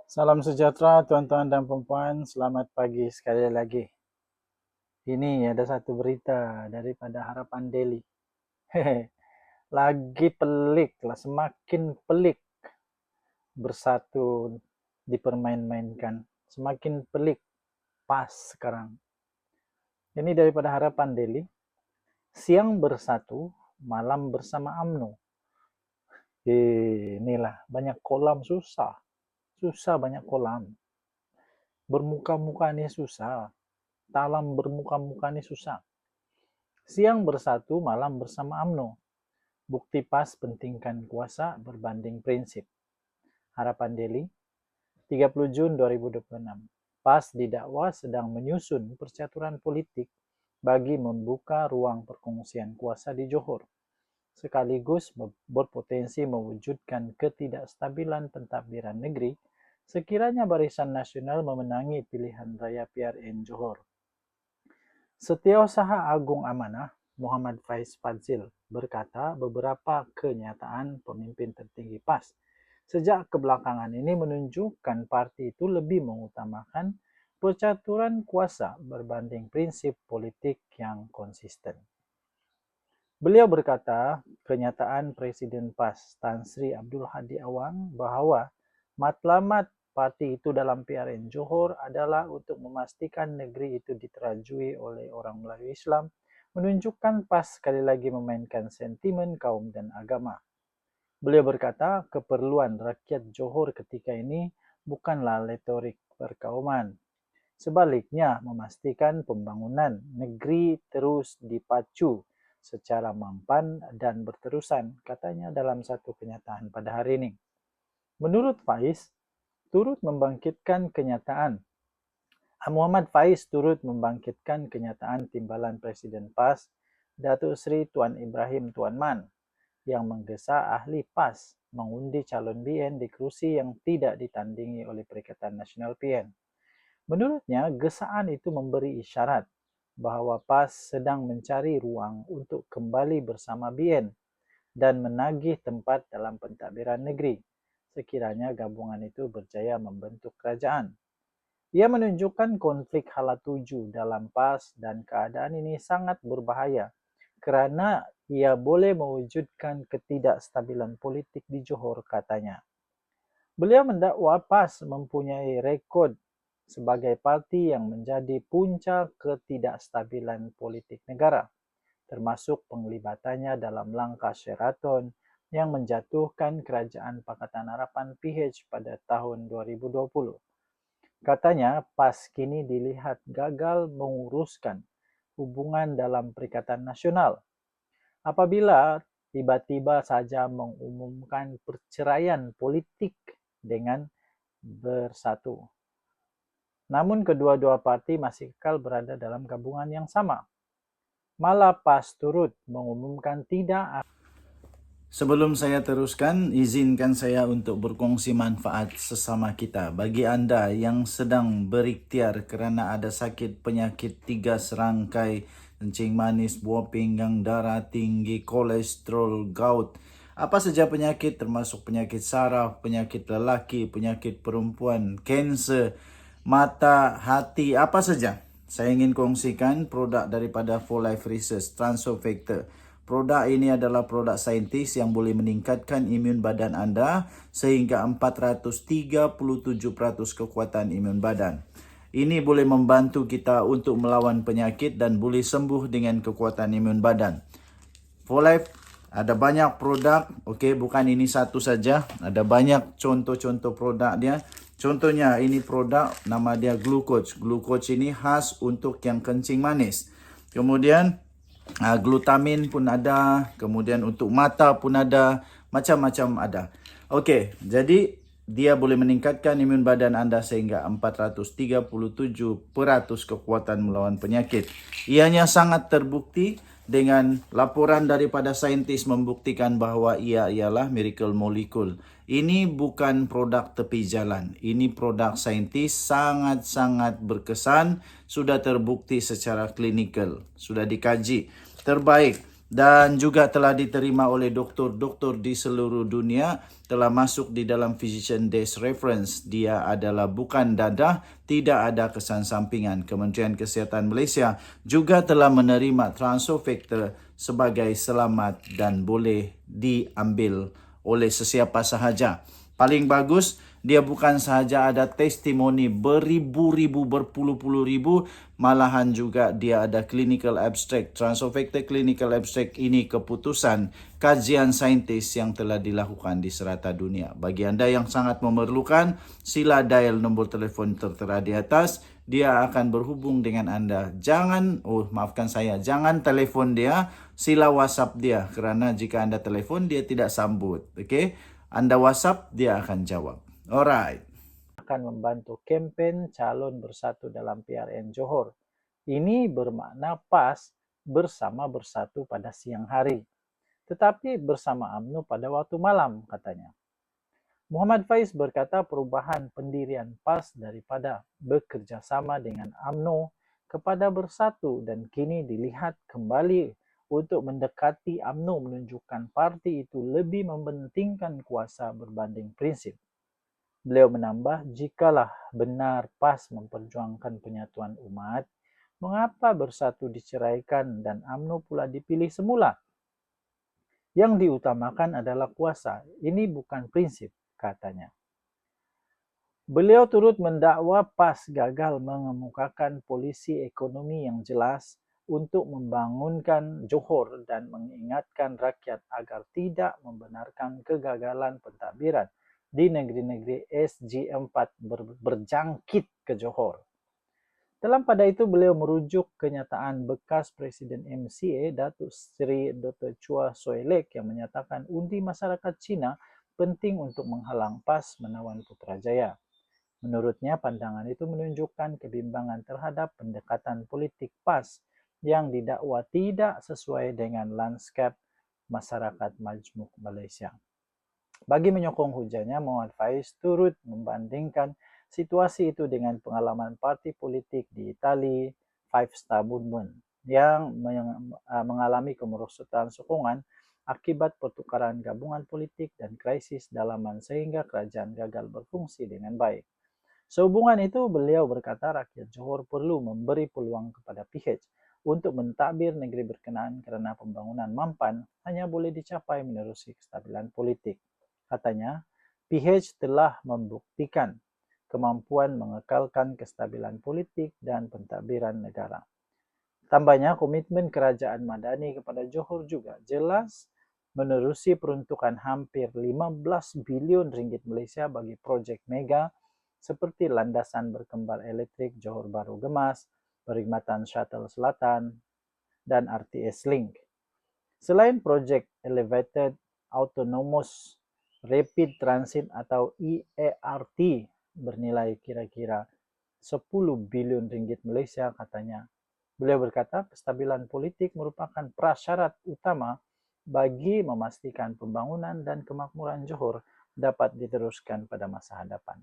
Salam sejahtera tuan-tuan dan puan-puan, selamat pagi sekali lagi. Ini ada satu berita daripada Harapan Daily. Lagi pelik lah, semakin pelik Bersatu dipermain-mainkan. Semakin pelik PAS sekarang. Ini daripada Harapan Daily. Siang bersatu, malam bersama UMNO. Inilah banyak kolam susah. Susah banyak kolam. Bermuka-muka ni susah. Talam bermuka-muka ni susah. Siang bersatu, malam bersama UMNO. Bukti PAS pentingkan kuasa berbanding prinsip. Harapan Daily, 30 Jun 2026. PAS didakwa sedang menyusun percaturan politik bagi membuka ruang perkongsian kuasa di Johor, sekaligus berpotensi mewujudkan ketidakstabilan pentadbiran negeri sekiranya Barisan Nasional memenangi pilihan raya PRN Johor. Setiausaha Agung Amanah Muhammad Faiz Fadzil berkata beberapa kenyataan pemimpin tertinggi PAS sejak kebelakangan ini menunjukkan parti itu lebih mengutamakan percaturan kuasa berbanding prinsip politik yang konsisten. Beliau berkata, kenyataan Presiden PAS Tan Sri Abdul Hadi Awang bahawa matlamat parti itu dalam PRN Johor adalah untuk memastikan negeri itu diterajui oleh orang Melayu Islam menunjukkan PAS sekali lagi memainkan sentimen kaum dan agama. Beliau berkata, keperluan rakyat Johor ketika ini bukanlah retorik perkauman. Sebaliknya, memastikan pembangunan negeri terus dipacu secara mampan dan berterusan, katanya dalam satu kenyataan pada hari ini. Menurut Faiz, Muhammad Faiz turut membangkitkan kenyataan timbalan Presiden PAS, Datuk Seri Tuan Ibrahim Tuan Man, yang menggesa ahli PAS mengundi calon BN di kerusi yang tidak ditandingi oleh Perikatan Nasional PN. Menurutnya, gesaan itu memberi isyarat bahawa PAS sedang mencari ruang untuk kembali bersama BN dan menagih tempat dalam pentadbiran negeri sekiranya gabungan itu berjaya membentuk kerajaan. Ia menunjukkan konflik hala tuju dalam PAS dan keadaan ini sangat berbahaya kerana ia boleh mewujudkan ketidakstabilan politik di Johor, katanya. Beliau mendakwa PAS mempunyai rekod sebagai parti yang menjadi punca ketidakstabilan politik negara, termasuk penglibatannya dalam langkah Sheraton yang menjatuhkan Kerajaan Pakatan Harapan PH pada tahun 2020. Katanya, PAS kini dilihat gagal menguruskan hubungan dalam Perikatan Nasional apabila tiba-tiba saja mengumumkan perceraian politik dengan Bersatu. Namun kedua-dua parti masih kekal berada dalam gabungan yang sama. Malah PAS turut mengumumkan tidak. Sebelum saya teruskan, izinkan saya untuk berkongsi manfaat sesama kita. Bagi anda yang sedang berikhtiar kerana ada sakit penyakit 3 serangkai, kencing manis, buah pinggang, darah tinggi, kolesterol, gout, apa saja penyakit termasuk penyakit saraf, penyakit lelaki, penyakit perempuan, kanser, mata, hati, apa saja. Saya ingin kongsikan produk daripada 4Life Research, Transfer Factor. Produk ini adalah produk saintis yang boleh meningkatkan imun badan anda sehingga 437% kekuatan imun badan. Ini boleh membantu kita untuk melawan penyakit dan boleh sembuh dengan kekuatan imun badan. 4Life ada banyak produk, okey, bukan ini satu saja. Ada banyak contoh-contoh produk dia. Contohnya ini produk nama dia Glucoach. Glucoach ini khas untuk yang kencing manis. Kemudian glutamin pun ada, kemudian untuk mata pun ada, macam-macam ada. Okey, jadi dia boleh meningkatkan imun badan anda sehingga 437% kekuatan melawan penyakit. Ianya sangat terbukti dengan laporan daripada saintis membuktikan bahawa ia ialah miracle molecule. Ini bukan produk tepi jalan. Ini produk saintis sangat-sangat berkesan, sudah terbukti secara klinikal, sudah dikaji. Terbaik dan juga telah diterima oleh doktor-doktor di seluruh dunia, telah masuk di dalam Physician Desk Reference. Dia adalah bukan dadah, tidak ada kesan sampingan. Kementerian Kesihatan Malaysia juga telah menerima Transofactor sebagai selamat dan boleh diambil oleh sesiapa sahaja. Paling bagus, dia bukan sahaja ada testimoni beribu-ribu, berpuluh-puluh ribu, malahan juga dia ada clinical abstract. Transofactor clinical abstract ini keputusan kajian saintis yang telah dilakukan di serata dunia. Bagi anda yang sangat memerlukan, sila dial nombor telefon tertera di atas. Dia akan berhubung dengan anda. Jangan telefon dia, sila WhatsApp dia. Kerana jika anda telefon, dia tidak sambut. Okay? Anda WhatsApp, dia akan jawab. Alright. Akan membantu kempen calon bersatu dalam PRN Johor. Ini bermakna PAS bersama bersatu pada siang hari, tetapi bersama UMNO pada waktu malam, katanya. Muhammad Faiz berkata perubahan pendirian PAS daripada bekerjasama dengan UMNO kepada bersatu dan kini dilihat kembali untuk mendekati UMNO menunjukkan parti itu lebih mementingkan kuasa berbanding prinsip. Beliau menambah, jikalah benar PAS memperjuangkan penyatuan umat, mengapa bersatu diceraikan dan UMNO pula dipilih semula? Yang diutamakan adalah kuasa. Ini bukan prinsip, katanya. Beliau turut mendakwa PAS gagal mengemukakan polisi ekonomi yang jelas untuk membangunkan Johor dan mengingatkan rakyat agar tidak membenarkan kegagalan pentadbiran di negeri-negeri SG4 berjangkit ke Johor. Dalam pada itu, beliau merujuk kenyataan bekas Presiden MCA Datuk Seri Dr. Chua Soe Lek yang menyatakan undi masyarakat Cina penting untuk menghalang PAS menawan Putrajaya. Menurutnya, pandangan itu menunjukkan kebimbangan terhadap pendekatan politik PAS yang didakwa tidak sesuai dengan lanskap masyarakat majmuk Malaysia. Bagi menyokong hujahnya, Muhammad Faiz turut membandingkan situasi itu dengan pengalaman parti politik di Itali, Five Star Movement, yang mengalami kemerosotan sokongan akibat pertukaran gabungan politik dan krisis dalaman sehingga kerajaan gagal berfungsi dengan baik. Sehubungan itu, beliau berkata rakyat Johor perlu memberi peluang kepada PH untuk mentadbir negeri berkenaan kerana pembangunan mampan hanya boleh dicapai menerusi kestabilan politik. Katanya, PH telah membuktikan kemampuan mengekalkan kestabilan politik dan pentadbiran negara. Tambahnya, komitmen kerajaan Madani kepada Johor juga jelas menerusi peruntukan hampir 15 bilion ringgit Malaysia bagi projek mega seperti landasan berkembar elektrik Johor Bahru Gemas, perkhidmatan shuttle selatan, dan RTS Link. Selain projek Elevated Autonomous Rapid Transit atau EART bernilai kira-kira 10 bilion ringgit Malaysia, katanya. Beliau berkata kestabilan politik merupakan prasyarat utama bagi memastikan pembangunan dan kemakmuran Johor dapat diteruskan pada masa hadapan.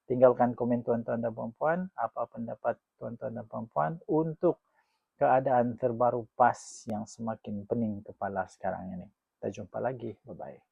Tinggalkan komen tuan-tuan dan puan-puan, apa pendapat tuan-tuan dan puan-puan untuk keadaan terbaru PAS yang semakin pening kepala sekarang ini. Kita jumpa lagi. Bye-bye.